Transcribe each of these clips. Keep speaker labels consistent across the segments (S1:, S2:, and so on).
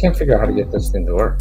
S1: can't figure out how to get this thing to work.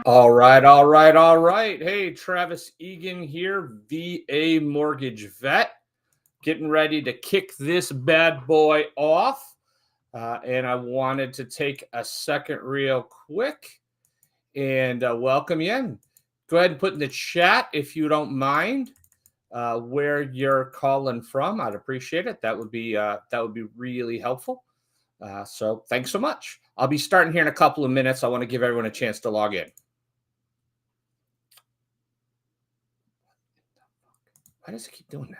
S1: All right, all right, all right. Hey, Travis Egan here, VA mortgage vet, getting ready to kick this bad boy off. And I wanted to take a second, real quick, and welcome you in. Go ahead and put in the chat if you don't mind where you're calling from. I'd appreciate it. That would be really helpful. So thanks so much. I'll be starting here in a couple of minutes. I want to give everyone a chance to log in. Why does it keep doing that?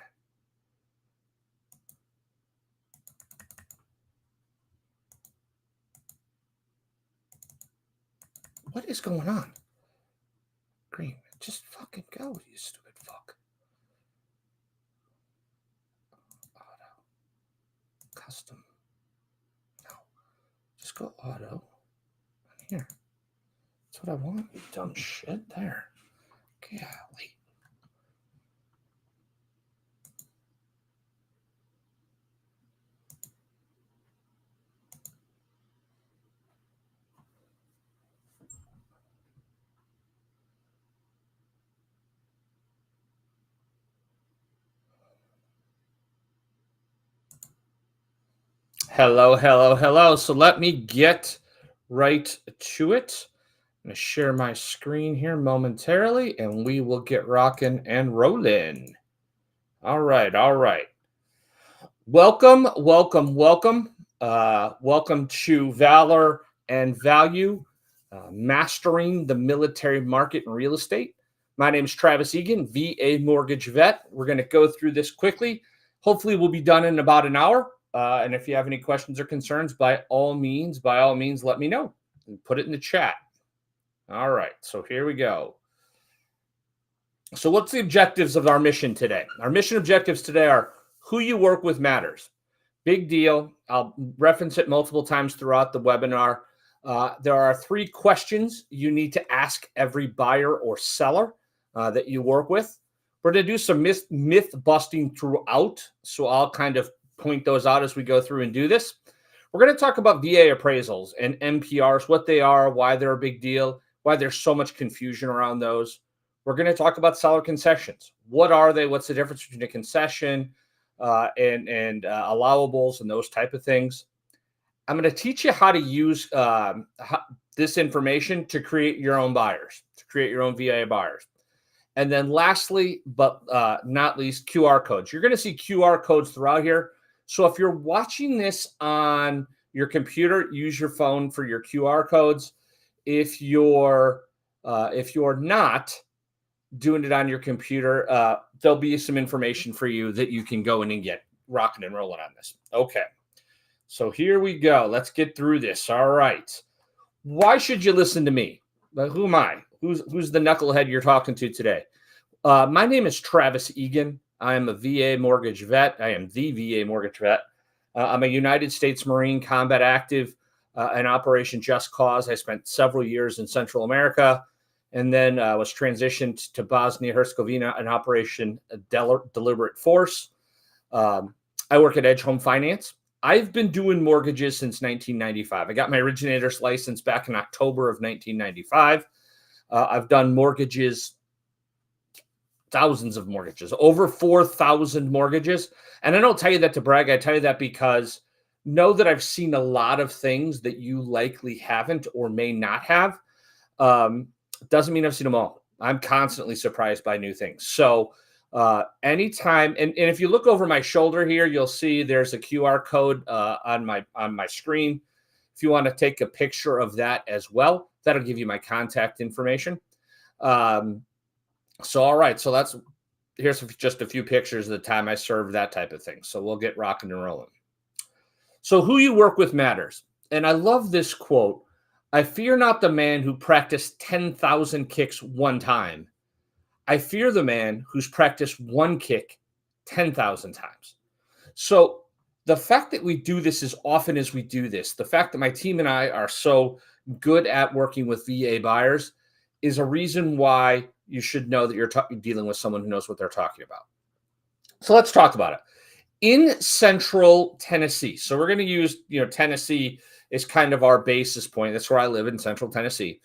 S1: What is going on? Green, just fucking go, you stupid fuck. Auto. Custom. No. Just go auto. Here. That's what I want, you dumb shit. There. Golly. Hello, hello, hello. So let me get right to it. I'm going to share my screen here momentarily, and we will get rocking and rolling. All right, all right. Welcome, welcome, welcome. Welcome to Valor and Value, Mastering the Military Market and Real Estate. My name is Travis Egan, VA mortgage vet. We're going to go through this quickly. Hopefully, we'll be done in about an hour. And if you have any questions or concerns, by all means, let me know and put it in the chat. All right, so here we go. So what's the objectives of our mission today? Our mission objectives today are who you work with matters. Big deal. I'll reference it multiple times throughout the webinar. There are 3 questions you need to ask every buyer or seller that you work with. We're going to do some myth busting throughout, so I'll kind of point those out as we go through and do this. We're going to talk about VA appraisals and MPRs, what they are, why they're a big deal, why there's so much confusion around those. We're going to talk about seller concessions. What are they? What's the difference between a concession and allowables and those type of things? I'm going to teach you how to use this information to create your own buyers, to create your own VA buyers. And then lastly, but not least, QR codes. You're going to see QR codes throughout here. So if you're watching this on your computer, use your phone for your QR codes. If you're not doing it on your computer, there'll be some information for you that you can go in and get rocking and rolling on this. Okay. So here we go. Let's get through this. All right. Why should you listen to me? Who am I? Who's the knucklehead you're talking to today? My name is Travis Egan. I am a VA mortgage vet. I am the VA mortgage vet. I'm a United States Marine combat active in Operation Just Cause. I spent several years in Central America and then was transitioned to Bosnia-Herzegovina in Operation Deliberate Force. I work at Edge Home Finance. I've been doing mortgages since 1995. I got my originator's license back in October of 1995. I've done mortgages, thousands of mortgages, over 4,000 mortgages. And I don't tell you that to brag. I tell you that because know that I've seen a lot of things that you likely haven't or may not have. Doesn't mean I've seen them all. I'm constantly surprised by new things. So anytime, and if you look over my shoulder here, you'll see there's a QR code on my screen. If you want to take a picture of that as well, that'll give you my contact information. So, all right. So here's just a few pictures of the time I served, that type of thing. So we'll get rocking and rolling. So who you work with matters. And I love this quote. I fear not the man who practiced 10,000 kicks one time. I fear the man who's practiced one kick 10,000 times. So the fact that we do this as often as we do this, the fact that my team and I are so good at working with VA buyers is a reason why you should know that you're dealing with someone who knows what they're talking about. So let's talk about it. In Central Tennessee, so we're going to use, Tennessee is kind of our basis point. That's where I live, in Central Tennessee.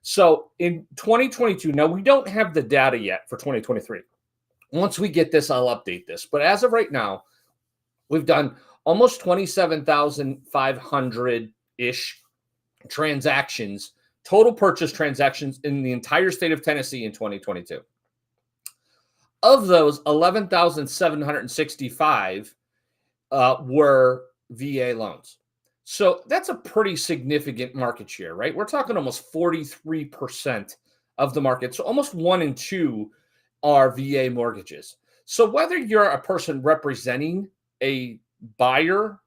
S1: So in 2022, now we don't have the data yet for 2023. Once we get this, I'll update this. But as of right now, we've done almost 27,500 ish transactions, total purchase transactions in the entire state of Tennessee in 2022. Of those, 11,765 were VA loans. So that's a pretty significant market share, right? We're talking almost 43% of the market. So almost 1 in 2 are VA mortgages. So whether you're a person representing a buyer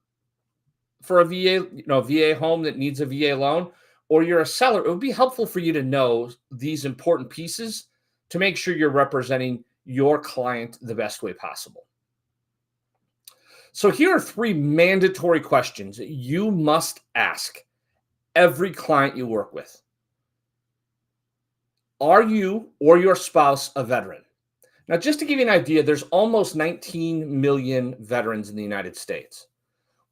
S1: for a VA, VA home that needs a VA loan, or you're a seller, it would be helpful for you to know these important pieces to make sure you're representing your client the best way possible. So here are 3 mandatory questions that you must ask every client you work with. Are you or your spouse a veteran? Now, just to give you an idea, there's almost 19 million veterans in the United States.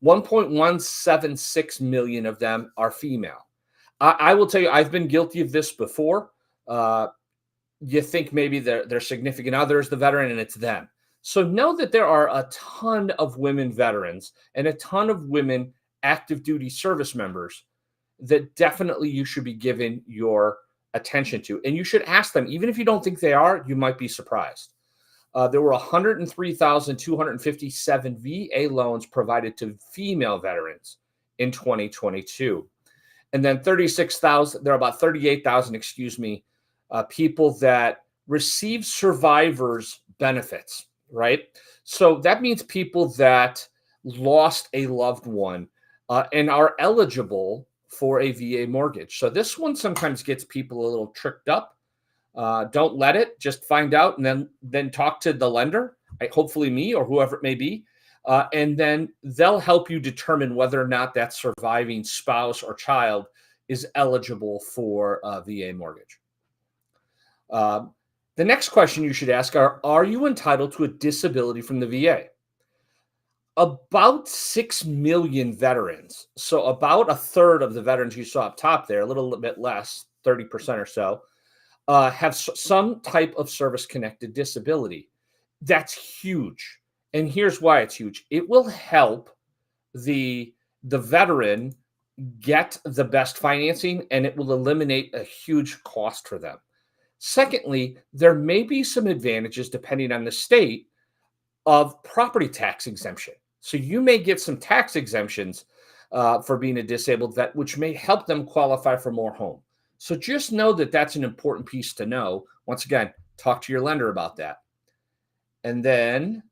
S1: 1.176 million of them are female. I will tell you, I've been guilty of this before. You think maybe their significant other is the veteran and it's them. So know that there are a ton of women veterans and a ton of women active duty service members that definitely you should be giving your attention to. And you should ask them, even if you don't think they are, you might be surprised. There were 103,257 VA loans provided to female veterans in 2022. And then 36,000, there are about 38,000, people that receive survivors benefits, right? So that means people that lost a loved one and are eligible for a VA mortgage. So this one sometimes gets people a little tricked up. Don't let it. Just find out and then talk to the lender, hopefully me or whoever it may be, and then they'll help you determine whether or not that surviving spouse or child is eligible for a VA mortgage. The next question you should ask are you entitled to a disability from the VA? About 6 million veterans, so about a third of the veterans you saw up top there, a little bit less, 30% or so, have some type of service-connected disability. That's huge. And here's why it's huge. It will help the veteran get the best financing, and it will eliminate a huge cost for them. Secondly, there may be some advantages depending on the state of property tax exemption. So you may get some tax exemptions for being a disabled vet, which may help them qualify for more home. So just know that that's an important piece to know. Once again, talk to your lender about that. And then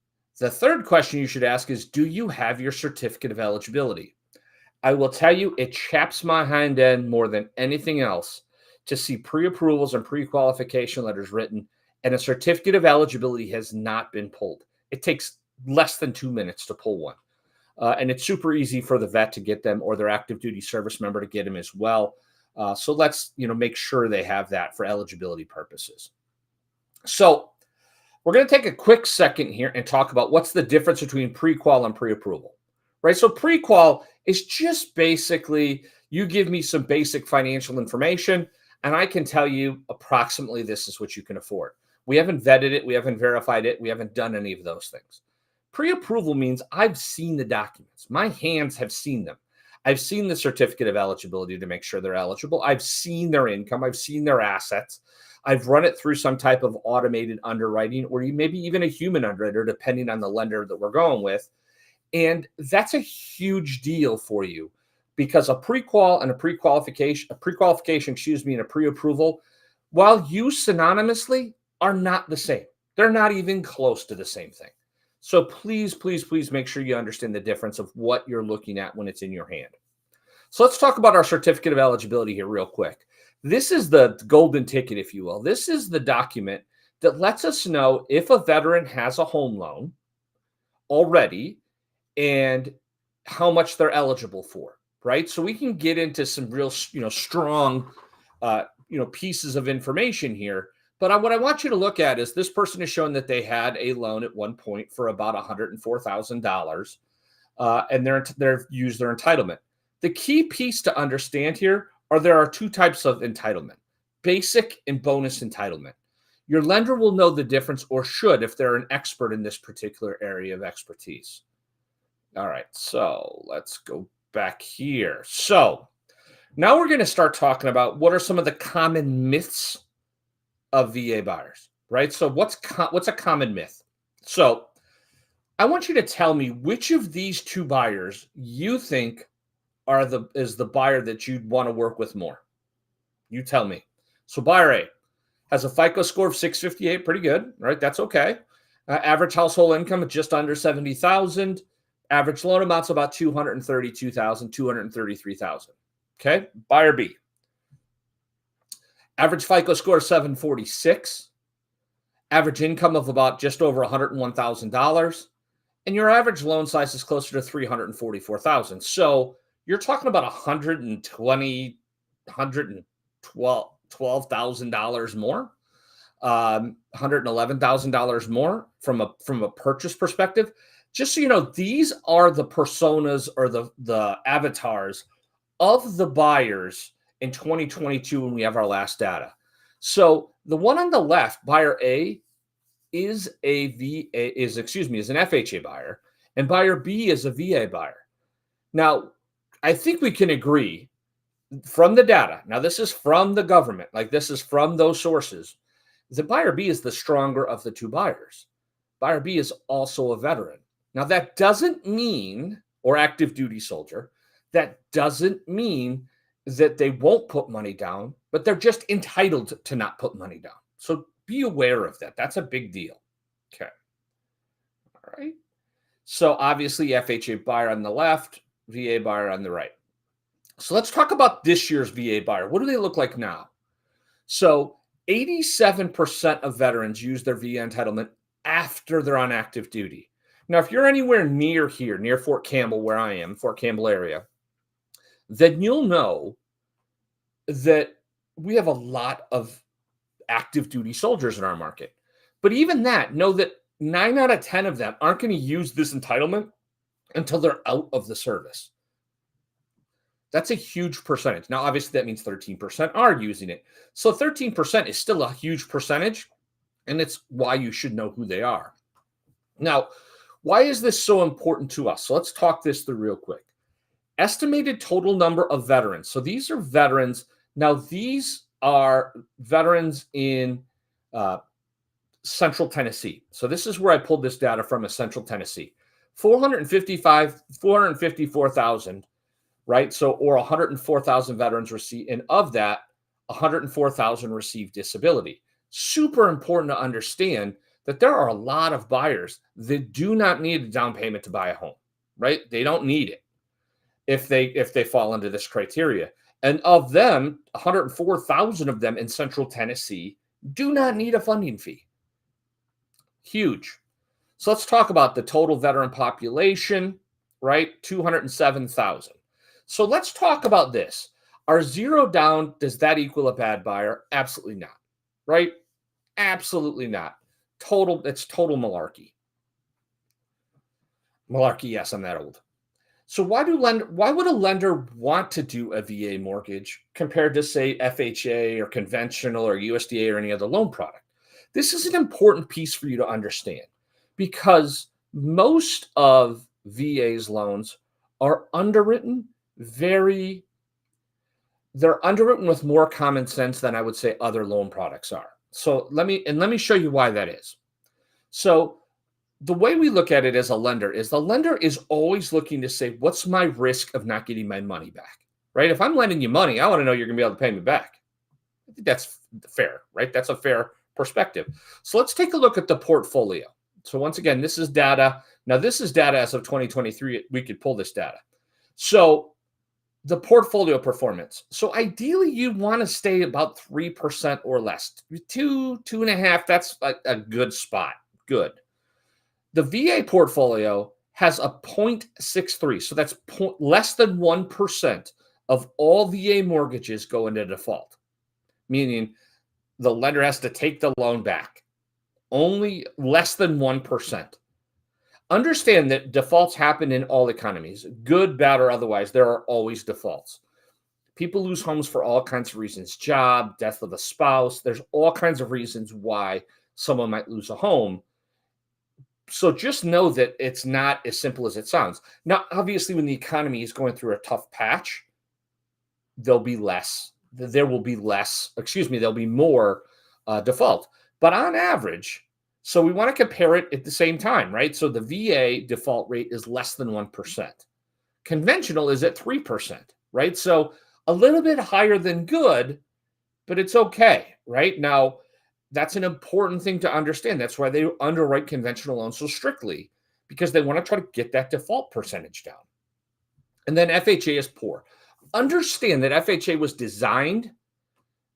S1: the third question you should ask is, do you have your certificate of eligibility? I will tell you, it chaps my hind end more than anything else to see pre-approvals and pre-qualification letters written, and a certificate of eligibility has not been pulled. It takes less than 2 minutes to pull one. And it's super easy for the vet to get them or their active duty service member to get them as well. So let's make sure they have that for eligibility purposes. So we're going to take a quick second here and talk about what's the difference between pre-qual and pre-approval, right? So pre-qual is just basically you give me some basic financial information and I can tell you approximately this is what you can afford. We haven't vetted it. We haven't verified it. We haven't done any of those things. Pre-approval means I've seen the documents. My hands have seen them. I've seen the certificate of eligibility to make sure they're eligible. I've seen their income. I've seen their assets. I've run it through some type of automated underwriting or maybe even a human underwriter, depending on the lender that we're going with. And that's a huge deal for you because a pre-qual and a pre-qualification, and a pre-approval, while used synonymously, are not the same. They're not even close to the same thing. So please, please, please make sure you understand the difference of what you're looking at when it's in your hand. So let's talk about our certificate of eligibility here real quick. This is the golden ticket, if you will. This is the document that lets us know if a veteran has a home loan already and how much they're eligible for, right? So we can get into some real, strong, pieces of information here. But what I want you to look at is this person has shown that they had a loan at one point for about $104,000, and they've used their entitlement. The key piece to understand here are there are two types of entitlement. basic and bonus entitlement. Your lender will know the difference, or should if they're an expert in this particular area of expertise. All right, so let's go back here. So now we're going to start talking about what are some of the common myths of VA buyers, right? So what's a common myth? So I want you to tell me which of these two buyers you think is the buyer that you'd want to work with more. You tell me. So buyer A has a FICO score of 658, pretty good, right? That's okay. Average household income of just under 70,000. Average loan amounts about 232,000, 233,000. Okay. Buyer B. Average FICO score of 746. Average income of about just over $101,000. And your average loan size is closer to 344,000. So you're talking about $112,000 more, $111,000 more from a purchase perspective. Just so you know, these are the personas or the avatars of the buyers in 2022 when we have our last data. So the one on the left, buyer A, is an FHA buyer, and buyer B is a VA buyer. Now, I think we can agree from the data. Now, this is from the government, like this is from those sources. The buyer B is the stronger of the two buyers. Buyer B is also a veteran. Now, that doesn't mean, or active duty soldier, that doesn't mean that they won't put money down, but they're just entitled to not put money down. So be aware of that. That's a big deal. Okay. All right. So obviously FHA buyer on the left, VA buyer on the right. So let's talk about this year's VA buyer. What do they look like now? So 87% of veterans use their VA entitlement after they're on active duty. Now, if you're anywhere near here, near Fort Campbell, where I am, Fort Campbell area, then you'll know that we have a lot of active duty soldiers in our market. But even that, know that 9 out of 10 of them aren't going to use this entitlement until they're out of the service. That's a huge percentage. Now, obviously, that means 13% are using it. So 13% is still a huge percentage, and it's why you should know who they are. Now, why is this so important to us? So let's talk this through real quick. Estimated total number of veterans. So these are veterans. Now, these are veterans in Central Tennessee. So this is where I pulled this data from, is Central Tennessee. 454,000, right? So, or 104,000 veterans receive, and of that, 104,000 receive disability. Super important to understand that there are a lot of buyers that do not need a down payment to buy a home, right? They don't need it if they fall into this criteria. And of them, 104,000 of them in Central Tennessee do not need a funding fee. Huge. So let's talk about the total veteran population, right? 207,000. So let's talk about this. Are zero down, does that equal a bad buyer? Absolutely not, right? Absolutely not. It's total malarkey. Malarkey, yes, I'm that old. So why would a lender want to do a VA mortgage compared to, say, FHA or conventional or USDA or any other loan product? This is an important piece for you to understand, because most of VA's loans are underwritten they're underwritten with more common sense than I would say other loan products are. So let me show you why that is. So the way we look at it as a lender is the lender is always looking to say, what's my risk of not getting my money back, right? If I'm lending you money, I want to know you're going to be able to pay me back. I think that's fair, right? That's a fair perspective. So let's take a look at the portfolio. So once again, this is data. Now this is data as of 2023. We could pull this data. So the portfolio performance. So ideally, you want to stay about 3% or less. 2.5, that's a good spot. Good. The VA portfolio has a 0.63. So that's less than 1% of all VA mortgages go into default, meaning the lender has to take the loan back. Only less than 1%. Understand that defaults happen in all economies, good, bad, or otherwise. There are always defaults. People lose homes for all kinds of reasons: job, death of a spouse. There's all kinds of reasons why someone might lose a home. So just know that it's not as simple as it sounds. Now, obviously, when the economy is going through a tough patch, there'll be less. There will be less, excuse me, there'll be more default. But on average, so we want to compare it at the same time, right? So the VA default rate is less than 1%. Conventional is at 3%, right? So a little bit higher than good, but it's okay, right? Now, that's an important thing to understand. That's why they underwrite conventional loans so strictly, because they want to try to get that default percentage down. And then FHA is poor. Understand that FHA was designed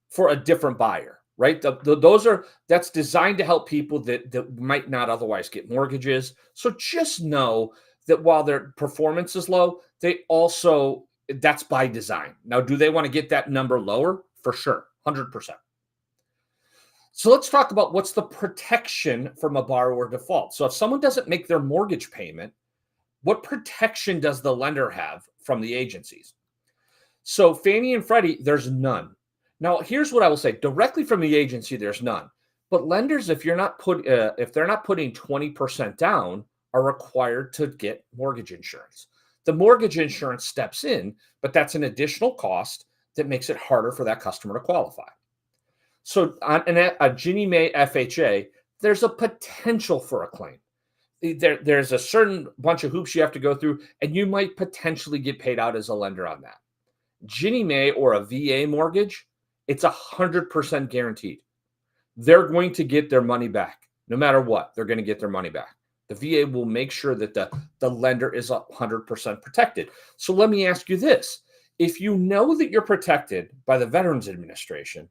S1: for a different buyer, right? That's designed to help people that might not otherwise get mortgages. So just know that while their performance is low, they also that's by design. Now, do they want to get that number lower? For sure, 100%. So let's talk about what's the protection from a borrower default. So if someone doesn't make their mortgage payment, what protection does the lender have from the agencies? So Fannie and Freddie, there's none. Now, here's what I will say: directly from the agency, there's none. But lenders, if they're not putting 20% down, are required to get mortgage insurance. The mortgage insurance steps in, but that's an additional cost that makes it harder for that customer to qualify. So on a Ginnie Mae FHA, there's a potential for a claim. There's a certain bunch of hoops you have to go through, and you might potentially get paid out as a lender on that. Ginnie Mae or a VA mortgage, it's 100% guaranteed. They're going to get their money back. No matter what, they're going to get their money back. The VA will make sure that the lender is 100% protected. So let me ask you this. If you know that you're protected by the Veterans Administration,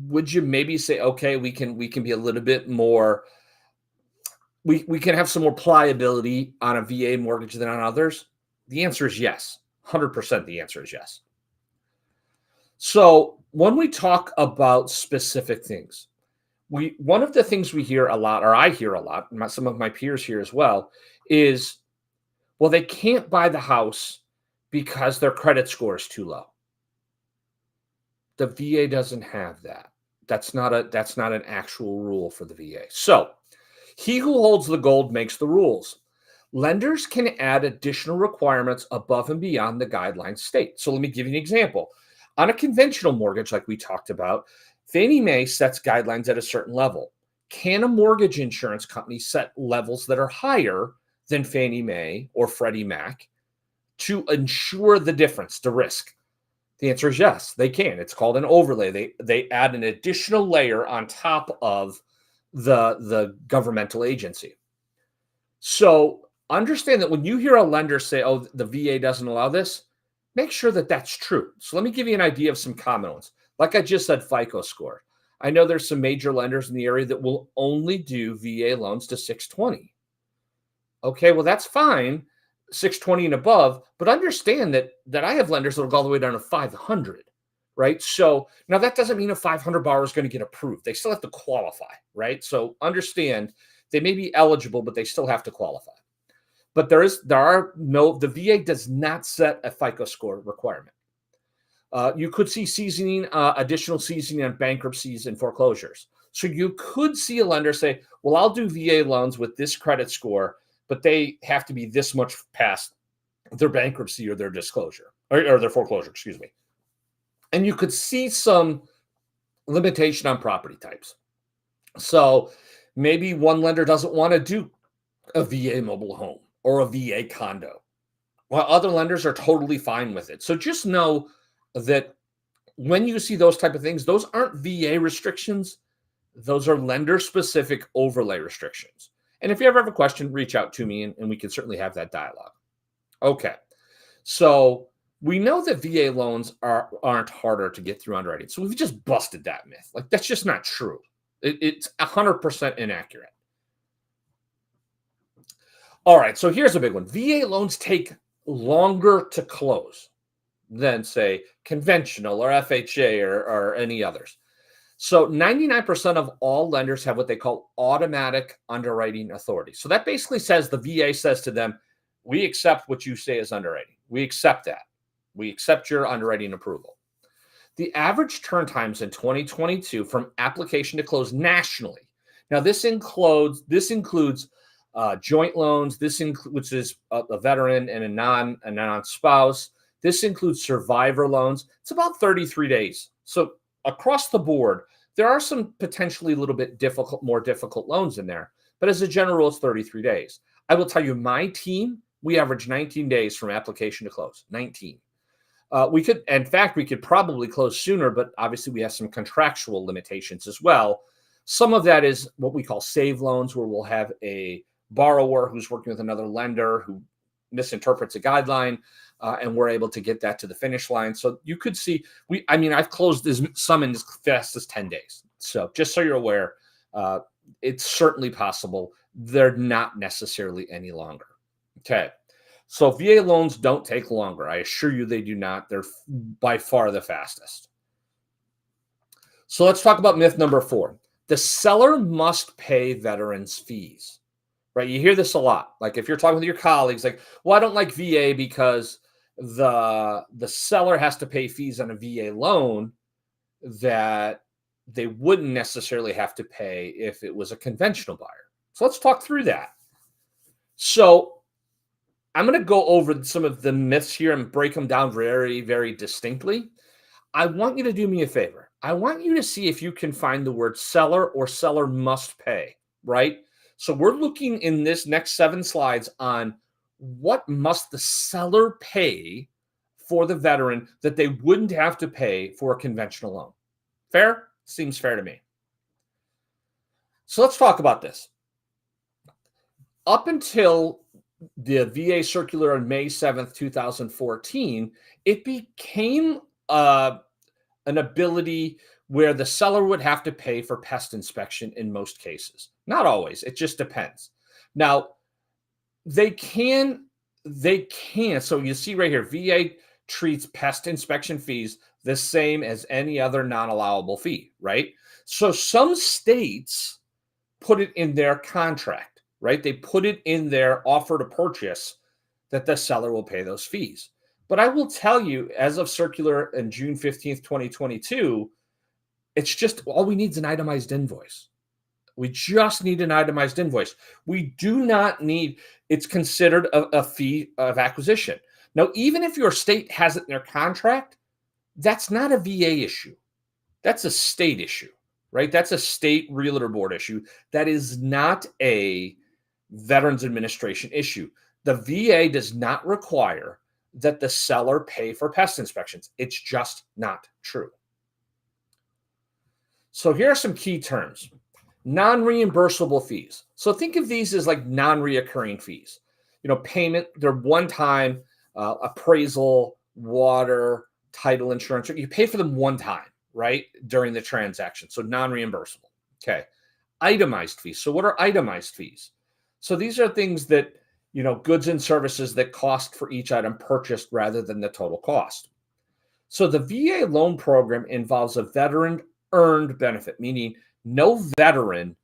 S1: would you maybe say, okay, we can be a little bit more, we can have some more pliability on a VA mortgage than on others? The answer is yes. 100% the answer is yes. So when we talk about specific things, one of the things we hear a lot, or I hear a lot, some of my peers hear as well, is, well, they can't buy the house because their credit score is too low. The VA doesn't have that. That's not an actual rule for the VA. So he who holds the gold makes the rules. Lenders can add additional requirements above and beyond the guidelines state. So let me give you an example. On a conventional mortgage, like we talked about, Fannie Mae sets guidelines at a certain level. Can a mortgage insurance company set levels that are higher than Fannie Mae or Freddie Mac to ensure the difference, the risk? The answer is yes, they can. It's called an overlay. They add an additional layer on top of the governmental agency. So understand that when you hear a lender say, oh, the VA doesn't allow this, make sure that that's true. So let me give you an idea of some common ones. Like I just said, FICO score. I know there's some major lenders in the area that will only do VA loans to 620. Okay, well, that's fine, 620 and above, but understand that I have lenders that will go all the way down to 500, right? So now that doesn't mean a 500 borrower is going to get approved. They still have to qualify, right? So understand they may be eligible, but they still have to qualify. But the VA does not set a FICO score requirement. You could see additional seasoning on bankruptcies and foreclosures. So you could see a lender say, well, I'll do VA loans with this credit score, but they have to be this much past their bankruptcy or their disclosure or their foreclosure, excuse me. And you could see some limitation on property types. So maybe one lender doesn't want to do a VA mobile home or a VA condo, while other lenders are totally fine with it. So just know that when you see those type of things, those aren't VA restrictions. Those are lender-specific overlay restrictions. And if you ever have a question, reach out to me and we can certainly have that dialogue. Okay, so we know that VA loans aren't harder to get through underwriting. So we've just busted that myth. Like, that's just not true. It's 100% inaccurate. All right, so here's a big one. VA loans take longer to close than, say, conventional or FHA or any others. So 99% of all lenders have what they call automatic underwriting authority. So that basically says the VA says to them, we accept what you say is underwriting. We accept that. We accept your underwriting approval. The average turn times in 2022 from application to close nationally. Now, this includes joint loans. Which is a veteran and a non-spouse. This includes survivor loans. It's about 33 days. So across the board, there are some potentially a little bit more difficult loans in there. But as a general rule, it's 33 days. I will tell you, my team, we average 19 days from application to close. 19. In fact, we could probably close sooner, but obviously we have some contractual limitations as well. Some of that is what we call save loans, where we'll have a borrower who's working with another lender who misinterprets a guideline, and we're able to get that to the finish line. So you could see, I've closed some in as fast as 10 days. So just so you're aware, it's certainly possible. They're not necessarily any longer. Okay. So VA loans don't take longer. I assure you they do not. They're by far the fastest. So let's talk about myth number 4. The seller must pay veterans fees, right? You hear this a lot. Like if you're talking with your colleagues, like, well, I don't like VA because the seller has to pay fees on a VA loan that they wouldn't necessarily have to pay if it was a conventional buyer. So let's talk through that. So I'm going to go over some of the myths here and break them down very, very distinctly. I want you to do me a favor. I want you to see if you can find the word seller or seller must pay, right? So we're looking in this next 7 slides on what must the seller pay for the veteran that they wouldn't have to pay for a conventional loan. Fair? Seems fair to me. So let's talk about this. Up until the VA circular on May 7th, 2014, it became an ability where the seller would have to pay for pest inspection in most cases. Not always. It just depends. Now, they can. So you see right here, VA treats pest inspection fees the same as any other non-allowable fee, right? So some states put it in their contract, right? They put it in their offer to purchase that the seller will pay those fees. But I will tell you, as of circular on June 15th, 2022, it's just all we need is an itemized invoice. We just need an itemized invoice. We do not need, it's considered a fee of acquisition. Now, even if your state has it in their contract, that's not a VA issue. That's a state issue, right? That's a state realtor board issue. That is not a Veterans Administration issue. The VA does not require that the seller pay for pest inspections. It's just not true. So here are some key terms. Non-reimbursable fees. So think of these as like non-reoccurring fees. Payment, they're one-time appraisal, water, title insurance. You pay for them one time, right, during the transaction. So non-reimbursable. Okay. Itemized fees. So what are itemized fees? So these are things that, goods and services that cost for each item purchased rather than the total cost. So the VA loan program involves a veteran earned benefit, meaning no veteran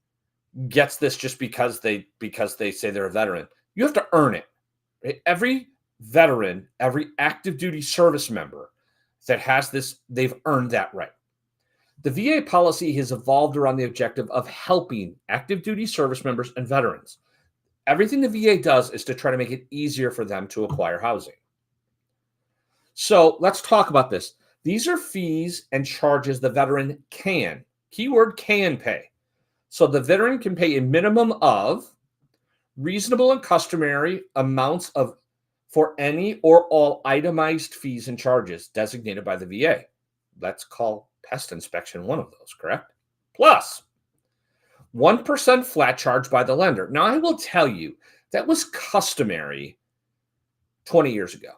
S1: gets this just because they say they're a veteran. You have to earn it. Right? Every veteran, every active duty service member that has this, they've earned that right. The VA policy has evolved around the objective of helping active duty service members and veterans. Everything the VA does is to try to make it easier for them to acquire housing. So let's talk about this. These are fees and charges the veteran can, keyword can pay. So the veteran can pay a minimum of reasonable and customary amounts for any or all itemized fees and charges designated by the VA. Let's call pest inspection one of those, correct? Plus 1% flat charge by the lender. Now, I will tell you that was customary 20 years ago.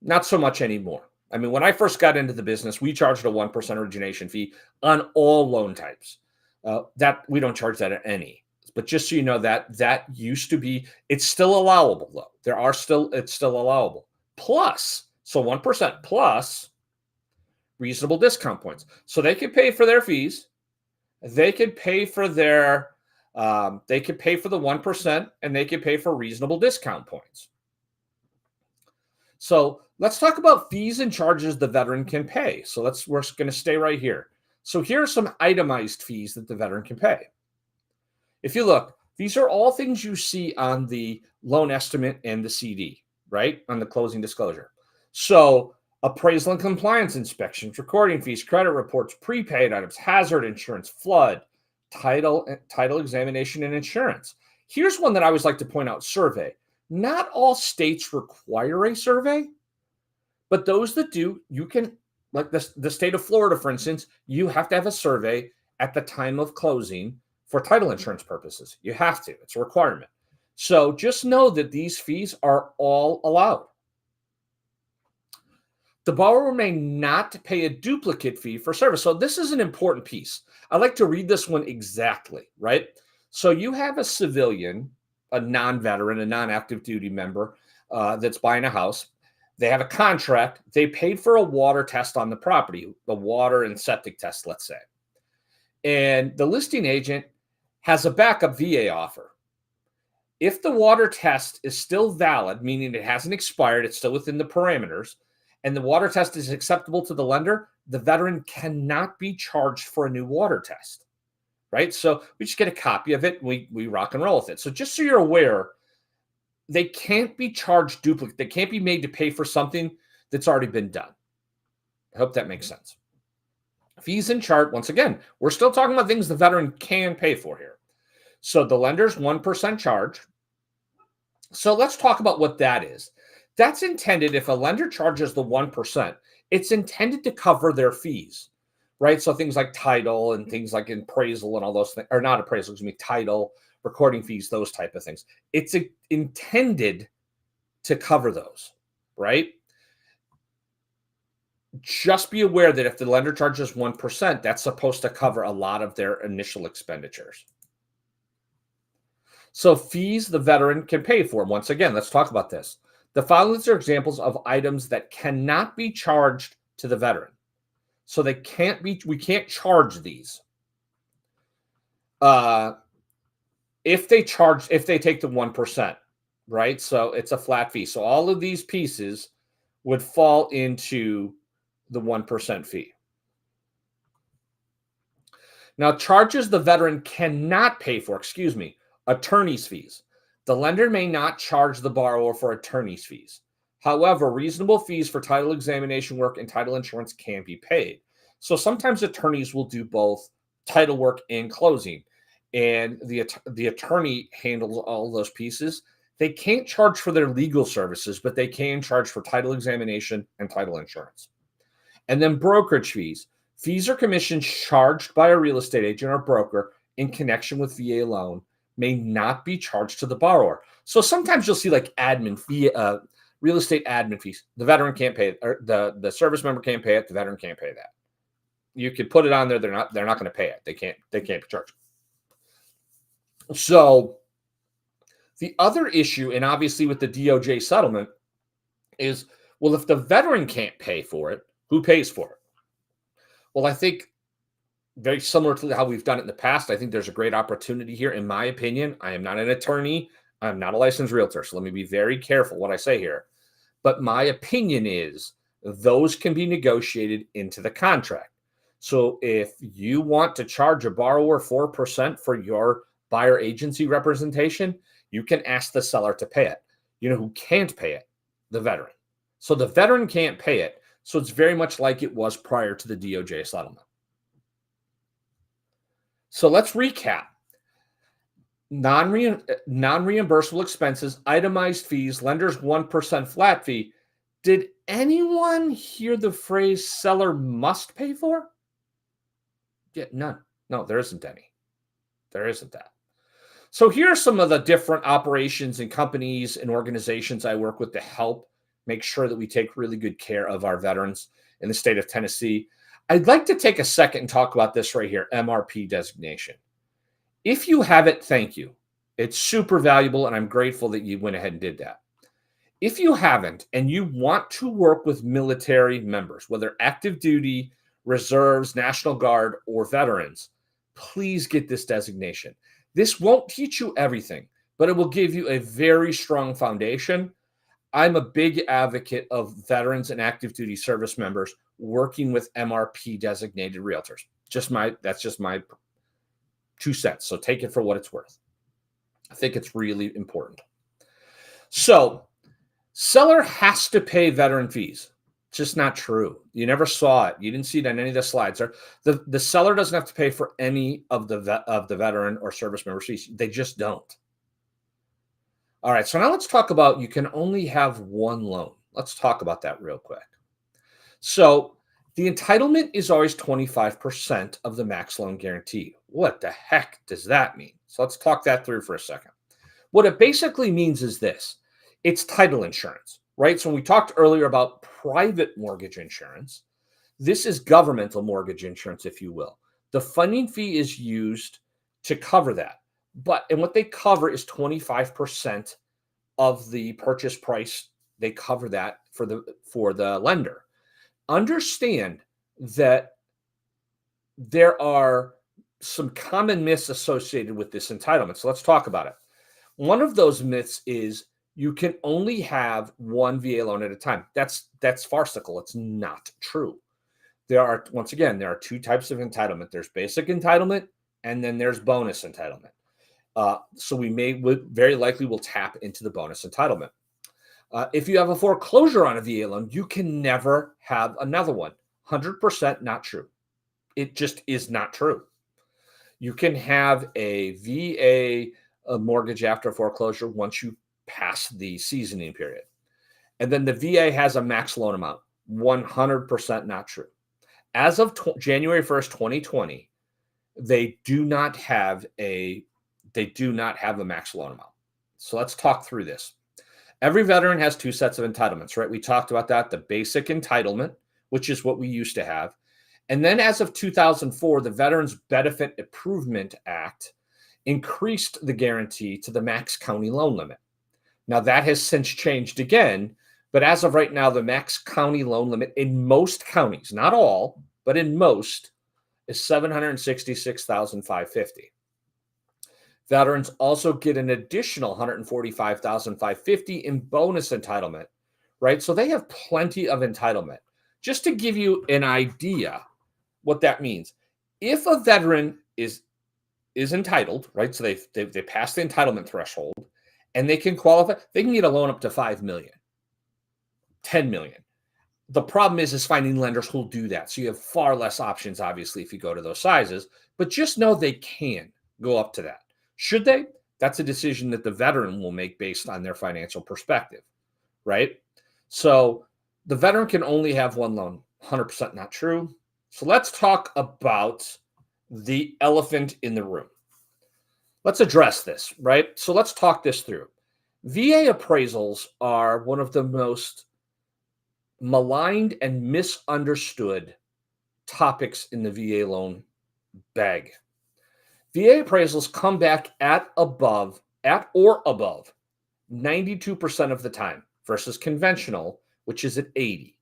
S1: Not so much anymore. I mean, when I first got into the business, we charged a 1% origination fee on all loan types. That we don't charge that at any. But just so you know, that used to be, it's still allowable though. It's still allowable. Plus, so 1% plus reasonable discount points. So they could pay for their fees. They could pay for the 1%, and they could pay for reasonable discount points. So let's talk about fees and charges the veteran can pay. We're going to stay right here. So here are some itemized fees that the veteran can pay. If you look, these are all things you see on the loan estimate and the CD, right? On the closing disclosure. So appraisal and compliance inspections, recording fees, credit reports, prepaid items, hazard insurance, flood, title examination, and insurance. Here's one that I always like to point out: survey. Not all states require a survey, but those that do, you can, like the state of Florida, for instance, you have to have a survey at the time of closing for title insurance purposes. You have to, it's a requirement. So just know that these fees are all allowed. The borrower may not pay a duplicate fee for service. So this is an important piece. I like to read this one exactly, right? So you have a civilian, a non-veteran, a non-active duty member that's buying a house. They have a contract. They paid for a water test on the property, the water and septic test, let's say. And the listing agent has a backup VA offer. If the water test is still valid, meaning it hasn't expired, it's still within the parameters, and the water test is acceptable to the lender, the veteran cannot be charged for a new water test, right? So we just get a copy of it, and we rock and roll with it. So just so you're aware, they can't be charged duplicate. They can't be made to pay for something that's already been done. I hope that makes sense. Fees and chart, once again, we're still talking about things the veteran can pay for here. So the lender's 1% charge. So let's talk about what that is. That's intended, if a lender charges the 1%, it's intended to cover their fees, right? So things like title and things like appraisal and all those things, or not appraisal, excuse me, title, recording fees, those type of things. It's intended to cover those, right? Just be aware that if the lender charges 1%, that's supposed to cover a lot of their initial expenditures. So fees the veteran can pay for. Once again, let's talk about this. The following are examples of items that cannot be charged to the veteran. So we can't charge these. If they take the 1%, right? So it's a flat fee. So all of these pieces would fall into the 1% fee. Now, charges the veteran cannot pay for, attorney's fees. The lender may not charge the borrower for attorney's fees. However, reasonable fees for title examination work and title insurance can be paid. So sometimes attorneys will do both title work and closing, and the attorney handles all those pieces. They can't charge for their legal services, but they can charge for title examination and title insurance. And then brokerage fees. Fees or commissions charged by a real estate agent or broker in connection with VA loan may not be charged to the borrower. So sometimes you'll see like admin fee, real estate admin fees. The veteran can't pay it, or the service member can't pay it. The veteran can't pay that. You could put it on there. They're not going to pay it. They can't be charged. So the other issue, and obviously with the DOJ settlement, is, well, if the veteran can't pay for it, who pays for it? Well, I think very similar to how we've done it in the past, I think there's a great opportunity here. In my opinion, I am not an attorney. I'm not a licensed realtor. So let me be very careful what I say here. But my opinion is those can be negotiated into the contract. So if you want to charge a borrower 4% for your buyer agency representation, you can ask the seller to pay it. You know who can't pay it? The veteran. So the veteran can't pay it. So it's very much like it was prior to the DOJ settlement. So let's recap. Non-reimbursable expenses, itemized fees, lender's 1% flat fee. Did anyone hear the phrase seller must pay for? Yeah, none. No, there isn't any. There isn't that. So here are some of the different operations and companies and organizations I work with to help make sure that we take really good care of our veterans in the state of Tennessee. I'd like to take a second and talk about this right here, MRP designation. If you have it, thank you. It's super valuable, and I'm grateful that you went ahead and did that. If you haven't, and you want to work with military members, whether active duty, reserves, National Guard, or veterans, please get this designation. This won't teach you everything, but it will give you a very strong foundation. I'm a big advocate of veterans and active duty service members working with MRP designated realtors. That's just my 2 cents. So take it for what it's worth. I think it's really important. So, seller has to pay veteran fees. Just not true. You never saw it. You didn't see it on any of the slides. The seller doesn't have to pay for any of the veteran or service member fees. They just don't. All right. So now let's talk about you can only have one loan. Let's talk about that real quick. So the entitlement is always 25% of the max loan guarantee. What the heck does that mean? So let's talk that through for a second. What it basically means is this. It's title insurance, right? So when we talked earlier about private mortgage insurance, this is governmental mortgage insurance, if you will. The funding fee is used to cover that. And what they cover is 25% of the purchase price. They cover that for the lender. Understand that there are some common myths associated with this entitlement. So let's talk about it. One of those myths is you can only have one VA loan at a time. That's farcical. It's not true. There are 2 types of entitlement. There's basic entitlement, and then there's bonus entitlement. So very likely will tap into the bonus entitlement. If you have a foreclosure on a VA loan, you can never have another one. 100% not true. It just is not true. You can have a VA mortgage after foreclosure once you pass the seasoning period. And then the VA has a max loan amount. 100% not true. As of January 1st, 2020, they do not have a max loan amount. So let's talk through this. Every veteran has 2 sets of entitlements, right? We talked about that. The basic entitlement, which is what we used to have. And then as of 2004, the Veterans Benefit Improvement Act increased the guarantee to the max county loan limit. Now that has since changed again, but as of right now, the max county loan limit in most counties, not all, but in most, is $766,550. Veterans also get an additional $145,550 in bonus entitlement, right? So they have plenty of entitlement. Just to give you an idea what that means, if a veteran is entitled, right? So they pass the entitlement threshold and they can qualify, they can get a loan up to 5 million, 10 million. The problem is finding lenders who'll do that. So you have far less options, obviously, if you go to those sizes, but just know they can go up to that. Should they? That's a decision that the veteran will make based on their financial perspective, right? So the veteran can only have one loan. 100% not true. So let's talk about the elephant in the room. Let's address this, right? So let's talk this through. VA appraisals are one of the most maligned and misunderstood topics in the VA loan bag. VA appraisals come back at or above 92% of the time versus conventional, which is at 80.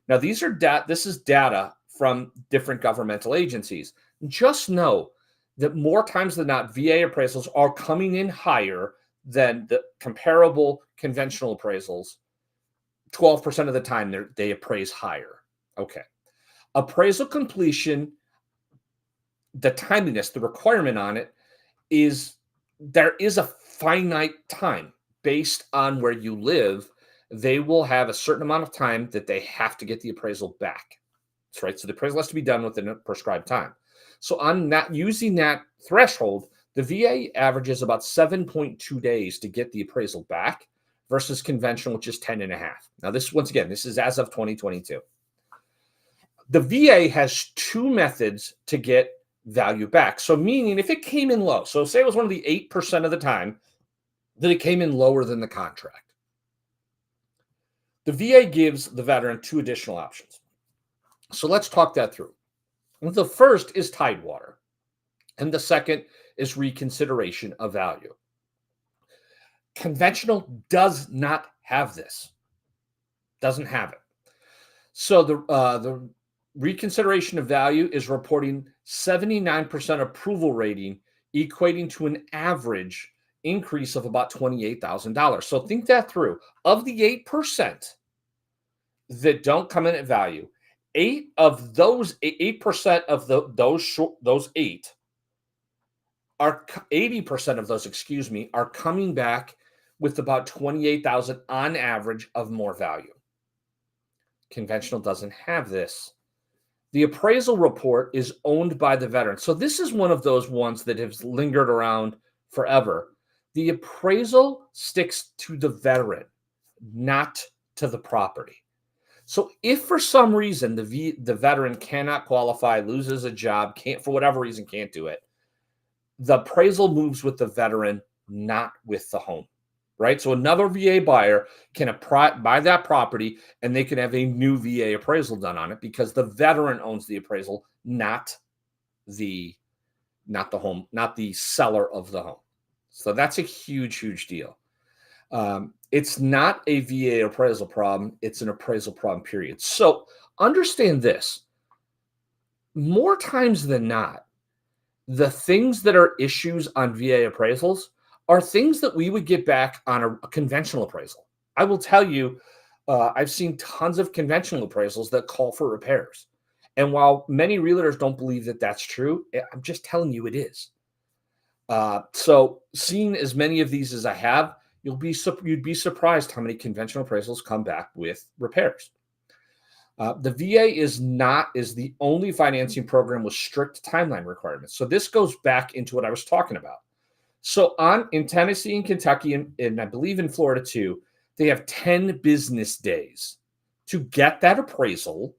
S1: Now, this is data from different governmental agencies. Just know that more times than not, VA appraisals are coming in higher than the comparable conventional appraisals. 12% of the time, they appraise higher. Okay. Appraisal completion, the timeliness, the requirement on it is there is a finite time based on where you live. They will have a certain amount of time that they have to get the appraisal back. That's right. So the appraisal has to be done within a prescribed time. So on that, using that threshold, the VA averages about 7.2 days to get the appraisal back versus conventional, which is 10 and a half. Now, this is as of 2022. The VA has 2 methods to get value back. So meaning if it came in low, so say it was one of the 8% of the time that it came in lower than the contract, the VA gives the veteran 2 additional options. So let's talk that through. The first is Tidewater, and the second is reconsideration of value. Conventional does not have this. Doesn't have it. So the reconsideration of value is reporting 79% approval rating, equating to an average increase of about $28,000. So think that through. Of the 8% that don't come in at value, 8% of those eight are 80% of those, excuse me, are coming back with about 28,000 on average of more value. Conventional doesn't have this. The appraisal report is owned by the veteran. So this is one of those ones that has lingered around forever. The appraisal sticks to the veteran, not to the property. So if for some reason the veteran cannot qualify, loses a job, can't for whatever reason can't do it, the appraisal moves with the veteran, not with the home. Right? So another VA buyer can buy that property and they can have a new VA appraisal done on it because the veteran owns the appraisal, not the home, not the seller of the home. So that's a huge, huge deal. It's not a VA appraisal problem. It's an appraisal problem, period. So understand this. More times than not, the things that are issues on VA appraisals are things that we would get back on a conventional appraisal. I will tell you, I've seen tons of conventional appraisals that call for repairs. And while many realtors don't believe that that's true, I'm just telling you it is. So seeing as many of these as I have, you'd be surprised how many conventional appraisals come back with repairs. The VA is the only financing program with strict timeline requirements. So this goes back into what I was talking about. So in Tennessee and Kentucky, and I believe in Florida too, they have 10 business days to get that appraisal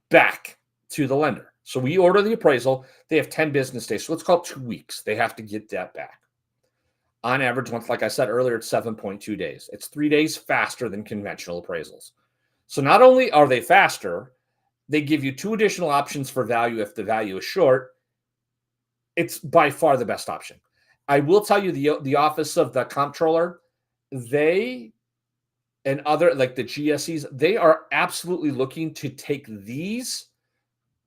S1: back to the lender. So we order the appraisal, they have 10 business days. So let's call it 2 weeks. They have to get that back. On average, like I said earlier, it's 7.2 days. It's 3 days faster than conventional appraisals. So not only are they faster, they give you 2 additional options for value if the value is short. It's by far the best option. I will tell you the office of the comptroller, they and other like the GSEs, they are absolutely looking to take these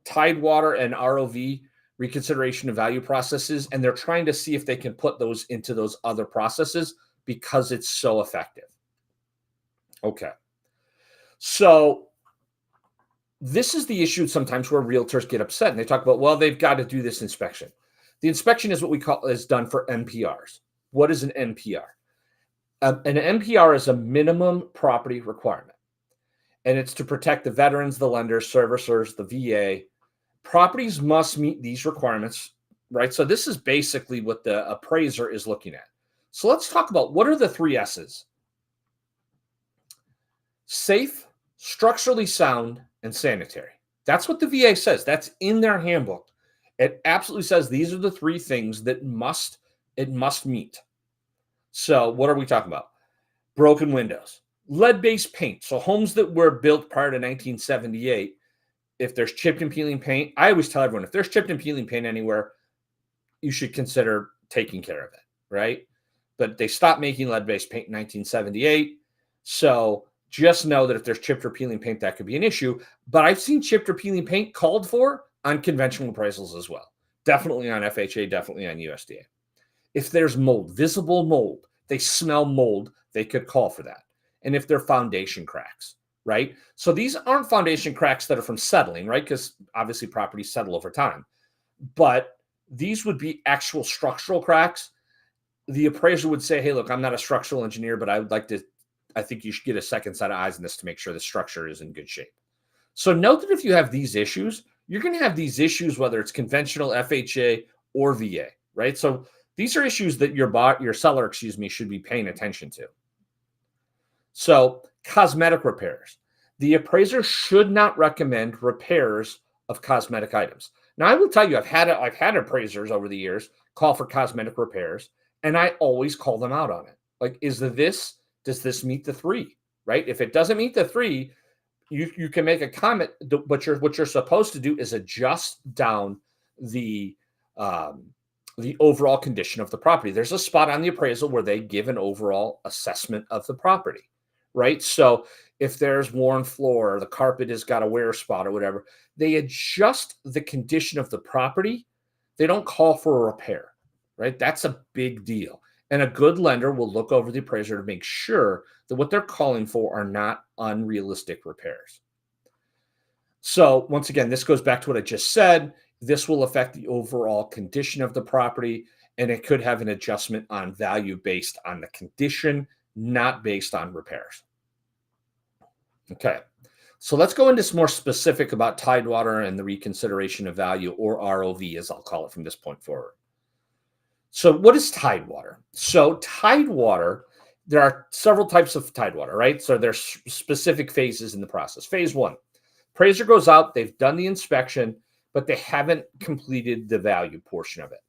S1: Tidewater and ROV reconsideration of value processes, and they're trying to see if they can put those into those other processes because it's so effective. Okay. So this is the issue sometimes where realtors get upset and they talk about, well, they've got to do this inspection. The inspection is what we call is done for NPRs. What is an NPR? An NPR is a minimum property requirement, and it's to protect the veterans, the lenders, servicers, the VA. Properties must meet these requirements, right? So this is basically what the appraiser is looking at. So let's talk about what are the 3 S's: safe, structurally sound, and sanitary. That's what the VA says. That's in their handbook. It absolutely says these are the 3 things that it must meet. So what are we talking about? Broken windows, lead-based paint. So homes that were built prior to 1978, if there's chipped and peeling paint, I always tell everyone, if there's chipped and peeling paint anywhere, you should consider taking care of it, right? But they stopped making lead-based paint in 1978. So just know that if there's chipped or peeling paint, that could be an issue. But I've seen chipped or peeling paint called for on conventional appraisals as well. Definitely on FHA, definitely on USDA. If there's mold, visible mold, they smell mold, they could call for that. And if they're foundation cracks, right? So these aren't foundation cracks that are from settling, right? Because obviously properties settle over time. But these would be actual structural cracks. The appraiser would say, hey, look, I'm not a structural engineer, but I think you should get a second set of eyes on this to make sure the structure is in good shape. So note that if you have these issues, you're going to have these issues, whether it's conventional, FHA, or VA, right? So these are issues that your seller, should be paying attention to. So cosmetic repairs. The appraiser should not recommend repairs of cosmetic items. Now, I will tell you, I've had appraisers over the years call for cosmetic repairs, and I always call them out on it. Like, does this meet the 3, right? If it doesn't meet the 3, you can make a comment, but what you're supposed to do is adjust down the overall condition of the property. There's a spot on the appraisal where they give an overall assessment of the property, right? So if there's worn floor, or the carpet has got a wear spot or whatever, they adjust the condition of the property. They don't call for a repair, right? That's a big deal. And a good lender will look over the appraiser to make sure that what they're calling for are not unrealistic repairs. So, once again, this goes back to what I just said. This will affect the overall condition of the property, and it could have an adjustment on value based on the condition, not based on repairs. Okay. So let's go into some more specific about Tidewater and the reconsideration of value, or ROV, as I'll call it from this point forward. So, what is Tidewater? So, Tidewater, there are several types of Tidewater, right? So, there's specific phases in the process. Phase one, appraiser goes out, they've done the inspection, but they haven't completed the value portion of it.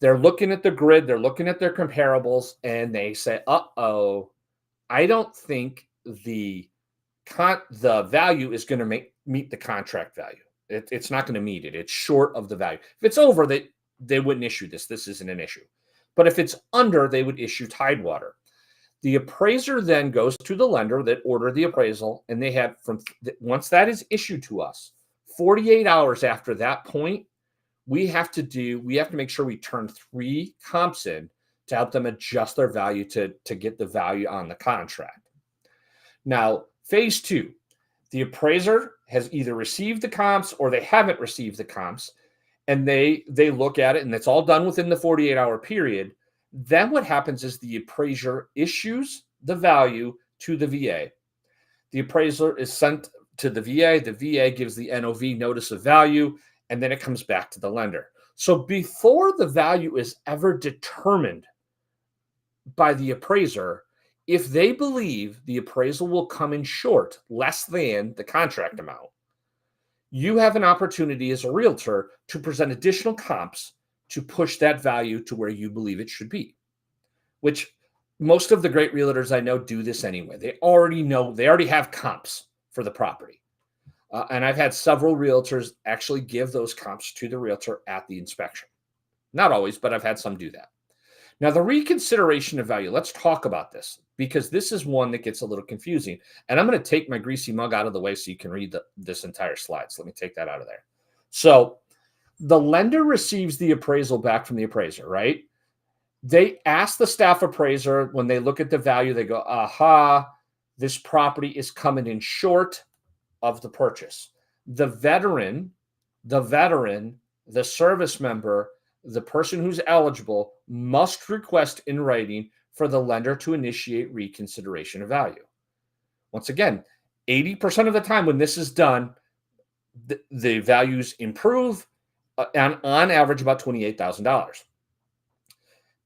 S1: They're looking at the grid, they're looking at their comparables, and they say, uh-oh, I don't think the value is going to meet the contract value. It's not going to meet it. It's short of the value. If it's over, they wouldn't issue this. This isn't an issue. But if it's under, they would issue Tidewater. The appraiser then goes to the lender that ordered the appraisal, and they have once that is issued to us, 48 hours after that point, we have to make sure we turn 3 comps in to help them adjust their value to get the value on the contract. Now, phase two, the appraiser has either received the comps or they haven't received the comps, and they look at it, and it's all done within the 48-hour period. Then what happens is the appraiser issues the value to the VA. The appraiser is sent to the VA. The VA gives the NOV, notice of value, and then it comes back to the lender. So before the value is ever determined by the appraiser, if they believe the appraisal will come in short, less than the contract amount, you have an opportunity as a realtor to present additional comps to push that value to where you believe it should be, which most of the great realtors I know do this anyway. They already have comps for the property. And I've had several realtors actually give those comps to the realtor at the inspection. Not always, but I've had some do that. Now, the reconsideration of value, let's talk about this, because this is one that gets a little confusing. And I'm going to take my greasy mug out of the way so you can read this entire slide. So let me take that out of there. So the lender receives the appraisal back from the appraiser, right? They ask the staff appraiser, when they look at the value, they go, aha, this property is coming in short of the purchase. The veteran, the service member, the person who's eligible must request in writing for the lender to initiate reconsideration of value. Once again, 80% of the time when this is done, the values improve on average about $28,000.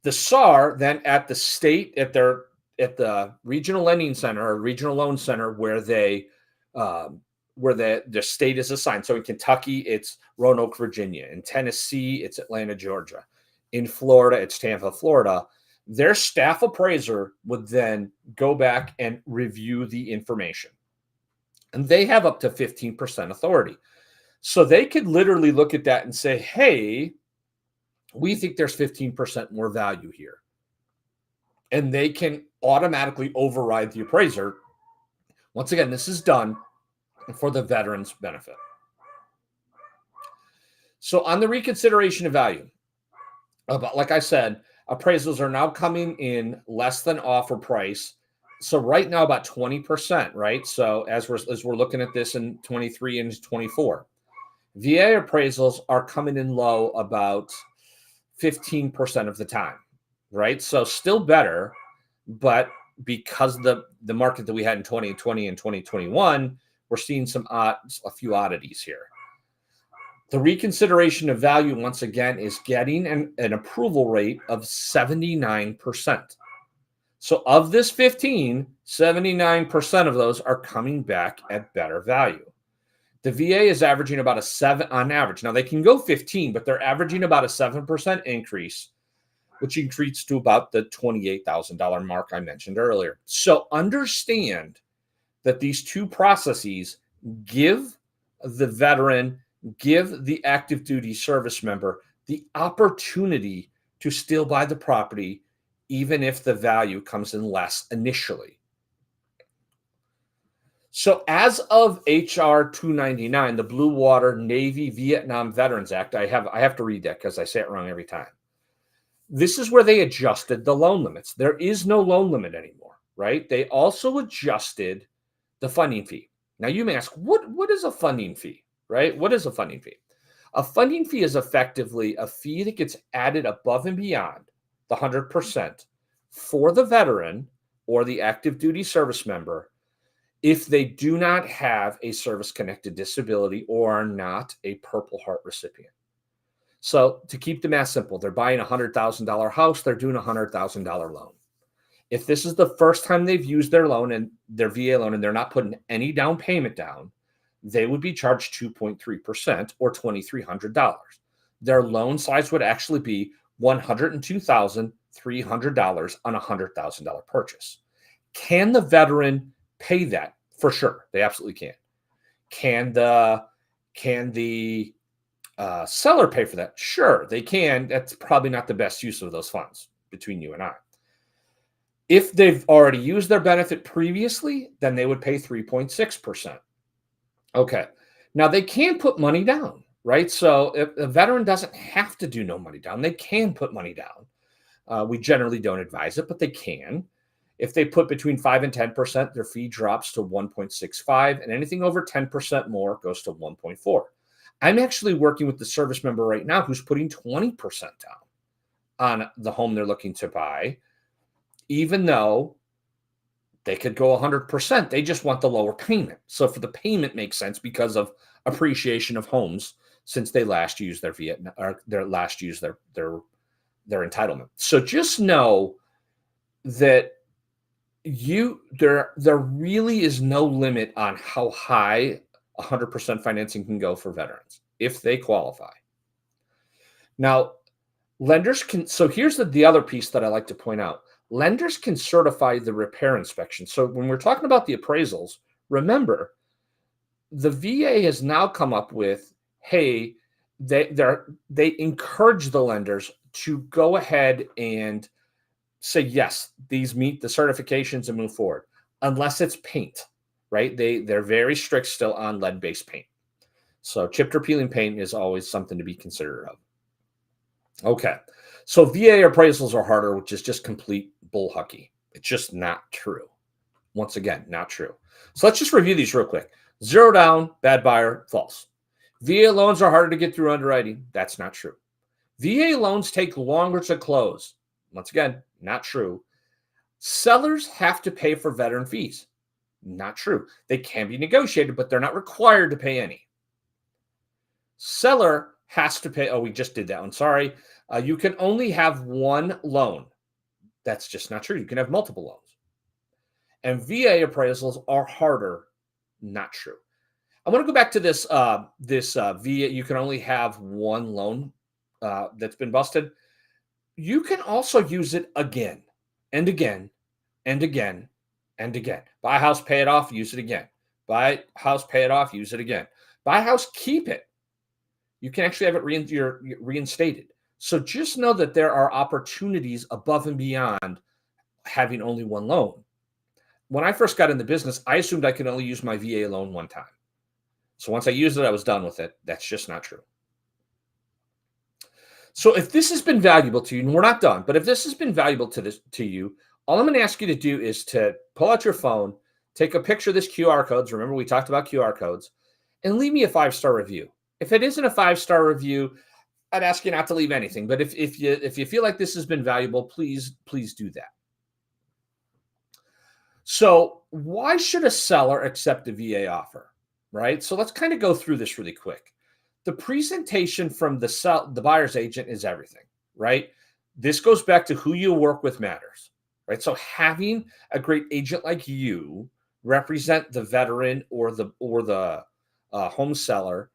S1: The SAR then at the regional lending center or regional loan center where the state is assigned. So in Kentucky, it's Roanoke, Virginia. In Tennessee, it's Atlanta, Georgia. In Florida, it's Tampa, Florida. Their staff appraiser would then go back and review the information. And they have up to 15% authority. So they could literally look at that and say, hey, we think there's 15% more value here. And they can automatically override the appraiser. Once again, this is done for the veteran's benefit. So on the reconsideration of value, like I said, appraisals are now coming in less than offer price. So right now about 20%, right? So as we're looking at this in 23 and 24, VA appraisals are coming in low about 15% of the time, right? So still better, but because the market that we had in 2020 and 2021, we're seeing a few oddities here. The reconsideration of value, once again, is getting an approval rate of 79%. So of this 15, 79% of those are coming back at better value. The VA is averaging about a 7 on average. Now they can go 15, but they're averaging about a 7% increase, which increases to about the $28,000 mark I mentioned earlier. So understand that these two processes give the veteran, give the active duty service member the opportunity to still buy the property, even if the value comes in less initially. So as of HR 299, the Blue Water Navy Vietnam Veterans Act, I have to read that because I say it wrong every time. This is where they adjusted the loan limits. There is no loan limit anymore, right? They also adjusted the funding fee. Now you may ask, what is a funding fee, right? What is a funding fee? A funding fee is effectively a fee that gets added above and beyond the 100% for the veteran or the active duty service member if they do not have a service connected disability or are not a Purple Heart recipient. So to keep the math simple, they're buying a $100,000 house, they're doing a $100,000 loan. If this is the first time they've used their loan and their VA loan and they're not putting any down payment down, they would be charged 2.3% or $2,300. Their loan size would actually be $102,300 on a $100,000 purchase. Can the veteran pay that? For sure, they absolutely can. Can the seller pay for that? Sure, they can. That's probably not the best use of those funds between you and I. If they've already used their benefit previously, then they would pay 3.6%. Okay. Now they can put money down, right? So if a veteran doesn't have to do no money down, they can put money down. We generally don't advise it, but they can. If they put between 5 and 10%, their fee drops to 1.65, and anything over 10% more goes to 1.4. I'm actually working with the service member right now who's putting 20% down on the home they're looking to buy, even though they could go 100%. They just want the lower payment. So for the payment makes sense because of appreciation of homes since they last used their Vietnam or their last used their entitlement. So just know that there really is no limit on how high 100% financing can go for veterans if they qualify. Now, lenders can, so here's the other piece that I like to point out. Lenders can certify the repair inspection. So when we're talking about the appraisals, remember, the VA has now come up with, hey, they encourage the lenders to go ahead and say, yes, these meet the certifications and move forward, unless it's paint, right? They're very strict still on lead-based paint. So chipped or peeling paint is always something to be considerate of. Okay. So VA appraisals are harder, which is just complete bullhucky. It's just not true. Once again, not true. So let's just review these real quick. Zero down, bad buyer, false. VA loans are harder to get through underwriting. That's not true. VA loans take longer to close. Once again, not true. Sellers have to pay for veteran fees. Not true. They can be negotiated, but they're not required to pay any. Seller has to pay. Oh, we just did that one. Sorry. You can only have one loan. That's just not true. You can have multiple loans. And VA appraisals are harder. Not true. I want to go back to this VA. You can only have one loan that's been busted. You can also use it again and again and again and again. Buy a house, pay it off, use it again. Buy a house, pay it off, use it again. Buy a house, keep it. You can actually have it reinstated. So just know that there are opportunities above and beyond having only one loan. When I first got in the business, I assumed I could only use my VA loan one time. So once I used it, I was done with it. That's just not true. So if this has been valuable to you, and we're not done, but if this has been valuable to you, all I'm going to ask you to do is to pull out your phone, take a picture of this QR codes. Remember, we talked about QR codes, and leave me a 5-star review. If it isn't a 5-star review, I'd ask you not to leave anything. But if you feel like this has been valuable, please do that. So why should a seller accept a VA offer, right? So let's kind of go through this really quick. The presentation from the buyer's agent is everything, right? This goes back to who you work with matters, right? So having a great agent like you represent the veteran or the home seller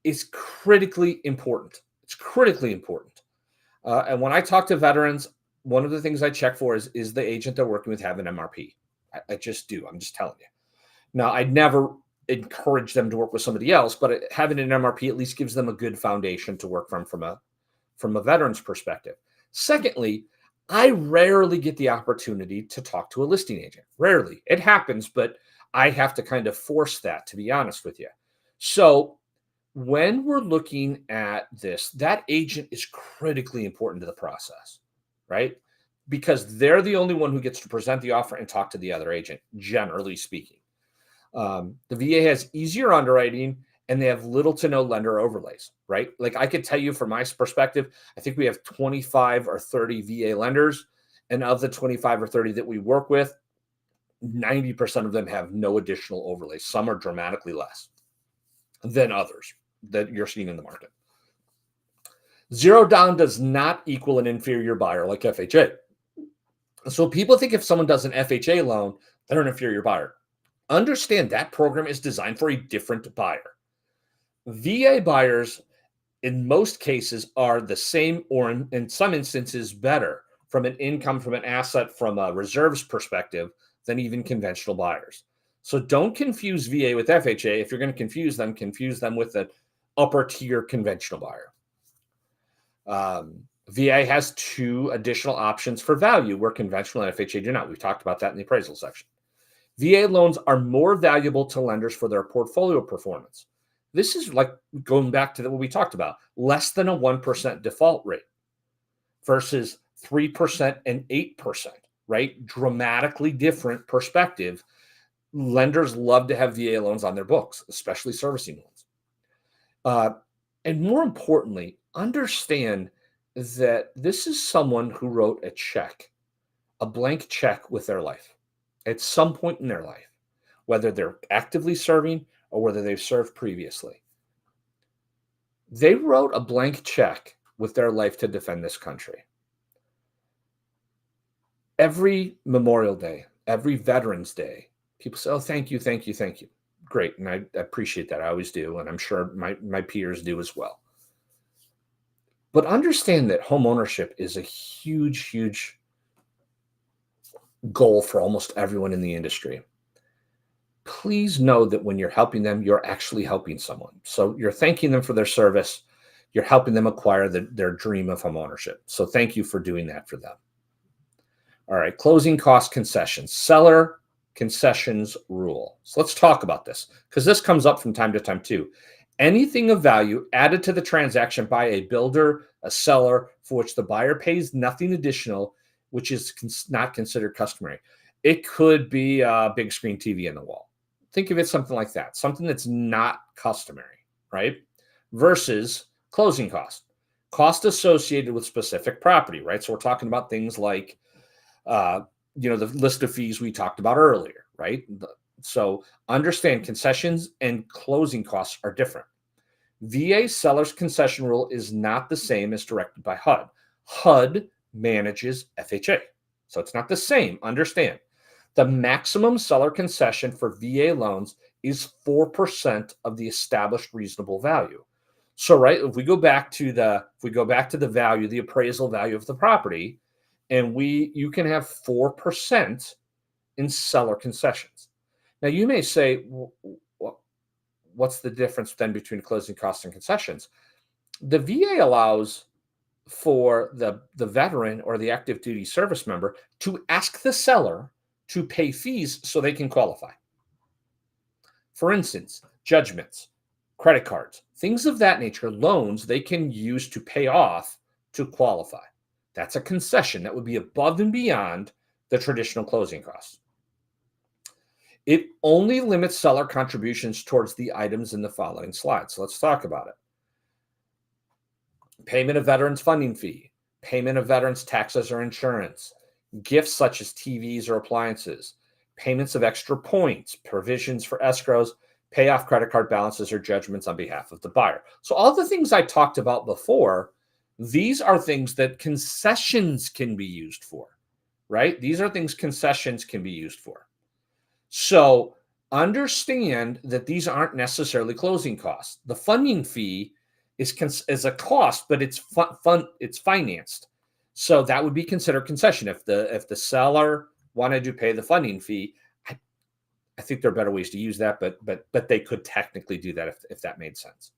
S1: is critically important. It's critically important. And when I talk to veterans, one of the things I check for is the agent they're working with have an MRP. I just do. I'm just telling you. Now, I'd never encourage them to work with somebody else, but having an MRP at least gives them a good foundation to work from a veteran's perspective. Secondly, I rarely get the opportunity to talk to a listing agent. Rarely. It happens, but I have to kind of force that, to be honest with you. So When we're looking at this, that agent is critically important to the process, right? Because they're the only one who gets to present the offer and talk to the other agent, generally speaking. The VA has easier underwriting and they have little to no lender overlays, right? Like I could tell you from my perspective, I think we have 25 or 30 VA lenders. And of the 25 or 30 that we work with, 90% of them have no additional overlays. Some are dramatically less than others that you're seeing in the market. Zero down does not equal an inferior buyer like FHA. So people think if someone does an FHA loan, they're an inferior buyer. Understand that program is designed for a different buyer. VA buyers, in most cases, are the same or in some instances better from an income, from an asset, from a reserves perspective than even conventional buyers. So don't confuse VA with FHA. If you're going to confuse them with an upper tier conventional buyer. VA has two additional options for value where conventional and FHA do not. We've talked about that in the appraisal section. VA loans are more valuable to lenders for their portfolio performance. This is like going back to what we talked about, less than a 1% default rate versus 3% and 8%, right? Dramatically different perspective. Lenders love to have VA loans on their books, especially servicing loans. And more importantly, understand that this is someone who wrote a check, a blank check with their life at some point in their life, whether they're actively serving or whether they've served previously. They wrote a blank check with their life to defend this country. Every Memorial Day, every Veterans Day, people say, oh, thank you, thank you, thank you. Great. And I appreciate that. I always do. And I'm sure my peers do as well. But understand that homeownership is a huge, huge goal for almost everyone in the industry. Please know that when you're helping them, you're actually helping someone. So you're thanking them for their service. You're helping them acquire their dream of homeownership. So thank you for doing that for them. All right, closing cost concessions, seller concessions rule. So let's talk about this because this comes up from time to time too. Anything of value added to the transaction by a builder, a seller, for which the buyer pays nothing additional, which is not considered customary. It could be a big screen TV in the wall. Think of it something like that, something that's not customary, right? Versus closing cost associated with specific property, right? So we're talking about things like, the list of fees we talked about earlier, right? So understand concessions and closing costs are different. VA seller's concession rule is not the same as directed by HUD. HUD manages FHA. So it's not the same. Understand. The maximum seller concession for VA loans is 4% of the established reasonable value. So, right, if we go back to the value, the appraisal value of the property, and you can have 4% in seller concessions. Now, you may say, what's the difference then between closing costs and concessions? The VA allows for the veteran or the active duty service member to ask the seller to pay fees so they can qualify. For instance, judgments, credit cards, things of that nature, loans they can use to pay off to qualify. That's a concession that would be above and beyond the traditional closing costs. It only limits seller contributions towards the items in the following slides. So let's talk about it. Payment of veterans funding fee, payment of veterans taxes or insurance, gifts such as TVs or appliances, payments of extra points, provisions for escrows, pay off credit card balances or judgments on behalf of the buyer. So all the things I talked about before, these are things that concessions can be used for, right? These are things concessions can be used for. So understand that these aren't necessarily closing costs. The funding fee is a cost, but it's it's financed. So that would be considered concession. If the seller wanted to pay the funding fee, I think there are better ways to use that, but they could technically do that if that made sense.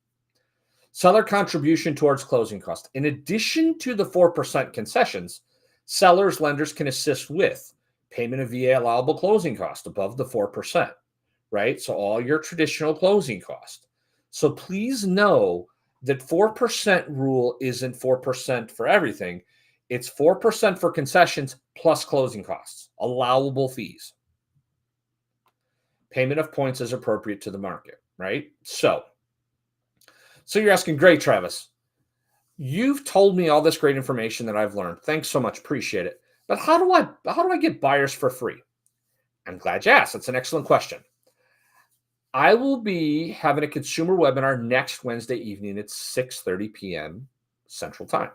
S1: Seller contribution towards closing cost. In addition to the 4% concessions, sellers, lenders can assist with payment of VA allowable closing cost above the 4%, right? So all your traditional closing cost. So please know that 4% rule isn't 4% for everything. It's 4% for concessions plus closing costs, allowable fees. Payment of points is appropriate to the market, right? So you're asking, great, Travis. You've told me all this great information that I've learned. Thanks so much. Appreciate it. But how do I get buyers for free? I'm glad you asked. That's an excellent question. I will be having a consumer webinar next Wednesday evening at 6:30 p.m. Central Time.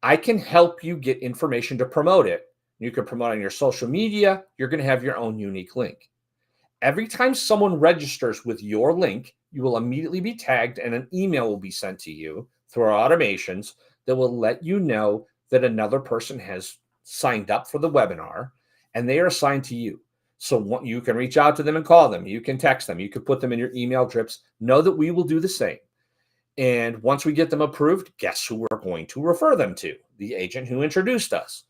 S1: I can help you get information to promote it. You can promote on your social media. You're going to have your own unique link. Every time someone registers with your link, you will immediately be tagged and an email will be sent to you through our automations that will let you know that another person has signed up for the webinar and they are assigned to you. So you can reach out to them and call them. You can text them. You can put them in your email drips. Know that we will do the same. And once we get them approved, guess who we're going to refer them to? The agent who introduced us.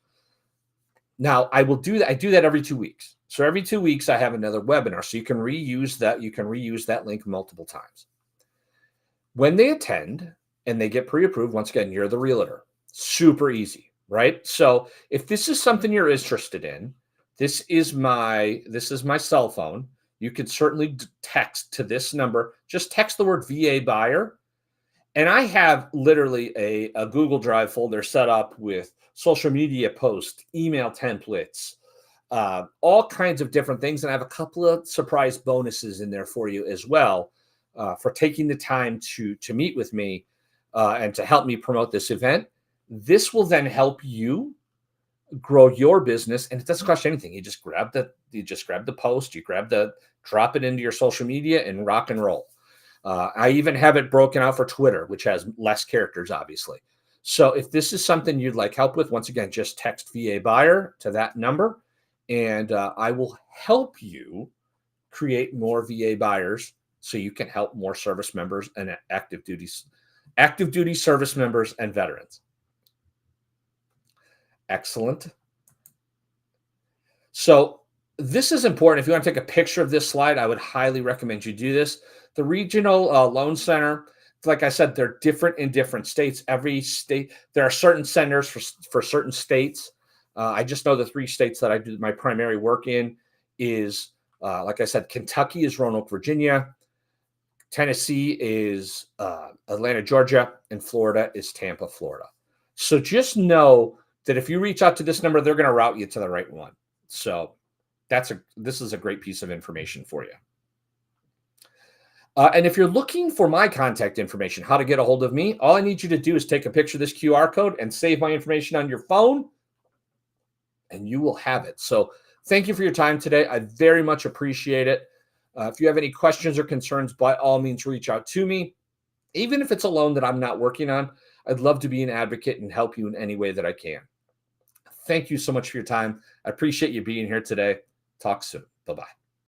S1: Now, I will do that. I do that every 2 weeks. So every 2 weeks, I have another webinar. So you can reuse that. You can reuse that link multiple times. When they attend and they get pre-approved, once again, you're the realtor. Super easy, right? So if this is something you're interested in, this is my cell phone. You could certainly text to this number. Just text the word VA buyer. And I have literally a Google Drive folder set up with social media posts, email templates, all kinds of different things. And I have a couple of surprise bonuses in there for you as well for taking the time to meet with me and to help me promote this event. This will then help you grow your business, and it doesn't cost you anything. You just grab the post, drop it into your social media, and rock and roll. I even have it broken out for Twitter, which has less characters, obviously. So if this is something you'd like help with, once again, just text VA buyer to that number, and I will help you create more VA buyers so you can help more service members and active duty service members and veterans. Excellent. So this is important. If you want to take a picture of this slide, I would highly recommend you do this. The regional loan center, like I said, they're different in different states. Every state, there are certain centers for certain states. I just know the 3 states that I do my primary work in is, like I said, Kentucky is Roanoke, Virginia. Tennessee is Atlanta, Georgia, and Florida is Tampa, Florida. So just know that if you reach out to this number, they're going to route you to the right one. So this is a great piece of information for you. And if you're looking for my contact information, how to get a hold of me, all I need you to do is take a picture of this QR code and save my information on your phone, and you will have it. So thank you for your time today. I very much appreciate it. If you have any questions or concerns, by all means, reach out to me. Even if it's a loan that I'm not working on, I'd love to be an advocate and help you in any way that I can. Thank you so much for your time. I appreciate you being here today. Talk soon. Bye-bye.